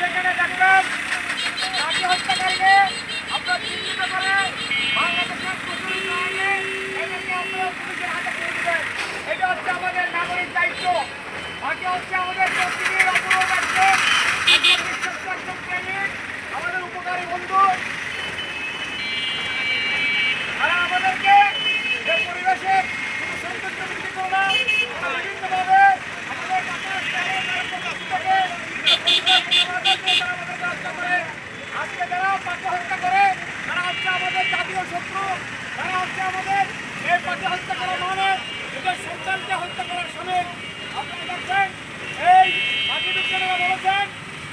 যেখানে দেখবেন পাখি হত্যাকারীকে আপনারা চিহ্নিত করে বাংলাদেশের প্রচলিত আইনে এদেরকে আপনারা পুলিশের হাতে তুলে দেবেন। এটা হচ্ছে আমাদের নাগরিক দায়িত্ব। পাখি হচ্ছে আমাদের প্রকৃতির অপূর্ব দায়িত্ব। একজন বিশ্বস্ত একজন প্রেমিক আমাদের উপকারী বন্ধু, তারা আমাদেরকে যে পরিবেশের শুধু সৌন্দর্য বৃদ্ধি করে না, তারা বিভিন্নভাবে আমাদের আজকে যারা পাখি হত্যা করে তারা হচ্ছে আমাদের জাতীয় শত্রু। তারা হচ্ছে আমাদের এই পাখি হত্যা করা মানে নিজের সন্তানকে হত্যা করার সামিল। আপনারা দেখছেন এই পাখি বিজ্ঞানীরা বলেছেন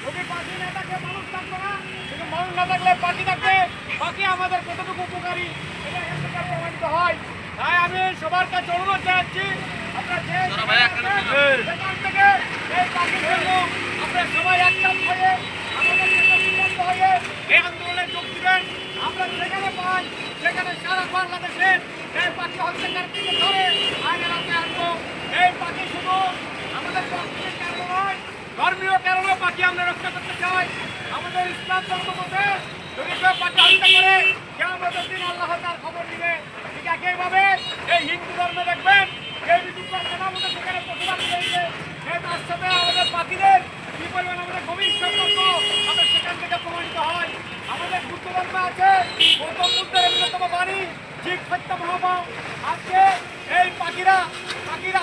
যদি পাখি না থাকলে মানুষ থাকবে না, কিন্তু মানুষ না থাকলে পাখি থাকবে। পাখি আমাদের কতটুকু উপকারী এটা এখান থেকে প্রমাণিত হয়। তাই আমি সবার কাছে অনুরোধ জানাচ্ছি আপনারা সেখান থেকে এই পাখির জন্য আপনারা সবাই একসাথ হয়ে আমাদের সিদ্ধান্ত হয়ে এই আন্দোলনে যোগ দিবেন। আমরা যেখানে পাই সেখানে সারা বাংলাদেশের এই পাখি হত্যাকারীকে ধরে আইনের আওতায় আনবো। এই পাখি শুধু আমাদের প্রকৃতির কারণে নয়, ধর্মীয় কারণেও পাখি আমরা রক্ষা করতে চাই। আমাদের ইসলাম ধর্ম মতে যদি কেউ পাখি হত্যা করে কিয়ামতের দিন আল্লাহ তার খবর দিবে। ঠিক একইভাবে এই হিন্দু ধর্মে দেখবেন এই বিদ্যুৎ আমাদের সেখানে প্রতিবাদ রয়েছে, তার সাথে আমাদের পাখিদের কি পরিমাণ আমাদের গভীর সম্পর্ক আমাদের সেখান থেকে প্রমাণিত হয়। আমাদের বুদ্ধ ধর্মে আছে গৌতম বুদ্ধের অন্যতম বাণী জীব সত্য মহাভাব। আজকে এই পাখিরা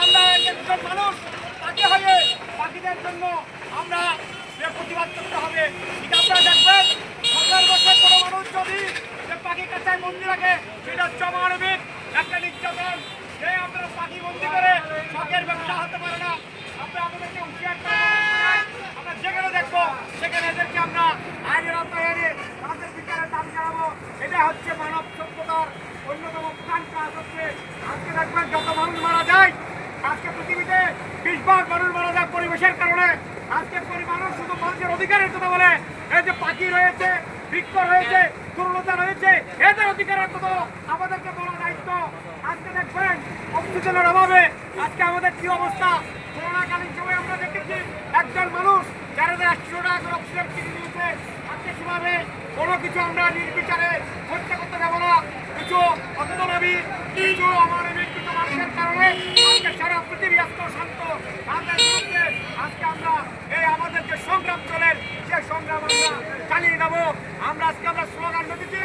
আমরা একজন মানুষ পাখি হয়ে পাখিদের জন্য আমরা প্রতিবাদ করতে হবে। ঠিক আপনারা দেখবেন 1000 বছর কোনো মানুষ যদি পাখি কাছায় বন্দি রাখে সেটা চমানবিক একটা নির্যাতন। যে আপনারা পাখি বন্দি করে শখের ব্যবসা হতে পারে না। আমরা আমাদেরকে হুঁশিয়ার আমরা যেখানে দেখবো সেখানে এদেরকে আমরা আইনের আওতায় এনে তাদের বিচারের দাবি জানাবো। এটা হচ্ছে মানব সভ্যতার অন্যতম প্রধান কাজ হচ্ছে। আজকে দেখবেন যত মানুষ মারা যায়, আজকে পৃথিবীতে 20 ভাগ মানুষ মারা যায় পরিবেশের কারণে। আজকে মানুষ শুধু মানুষের অধিকারের জন্য বলে এই যে পাখি রয়েছে, বৃক্ষ রয়েছে, তরুণতা রয়েছে, এদের অধিকারের জন্য আমাদেরকে বলা দায়িত্ব। আজকে দেখবেন অক্সিজেনের অভাবে আজকে আমাদের কি অবস্থা। করোনাকালীন সময় আমরা দেখেছি একজন মানুষ 4100 টাকা করে অক্সিজেন কিনে নিয়েছে। আজকে কিভাবে কোনো কিছু আমরা নির্বিচারে হত্যা করতে যাব না। কিছু অতনবী কিছু অমানবিক কিছু মানুষের কারণে আজকে সারা পৃথিবী আজকে শান্ত। তাদের বিরুদ্ধে আজকে আমরা এই আমাদের যে সংগ্রাম চলে সে সংগ্রাম আমরা চালিয়ে যাব। আমরা আজকে স্লোগান দিচ্ছি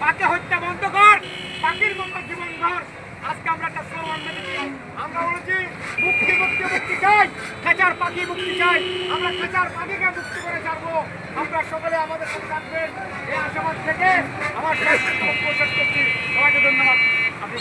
পাখি হত্যা বন্ধ কর, পাখির মতো জীবন ধর। আজকে আমরা একটা স্লোগান দিচ্ছি। আমরা বলেছি মুক্তি মুক্তি মুক্তি চাই, খাঁচার পাখি মুক্তি চাই। আমরা খাঁচার পাখিকে মুক্তি করে ছাড়বো। আমরা সকলে আমাদের সাথে থাকবেন এই আশাবাদ থেকে আমার শেষ করছি। সবাইকে ধন্যবাদ। আপনি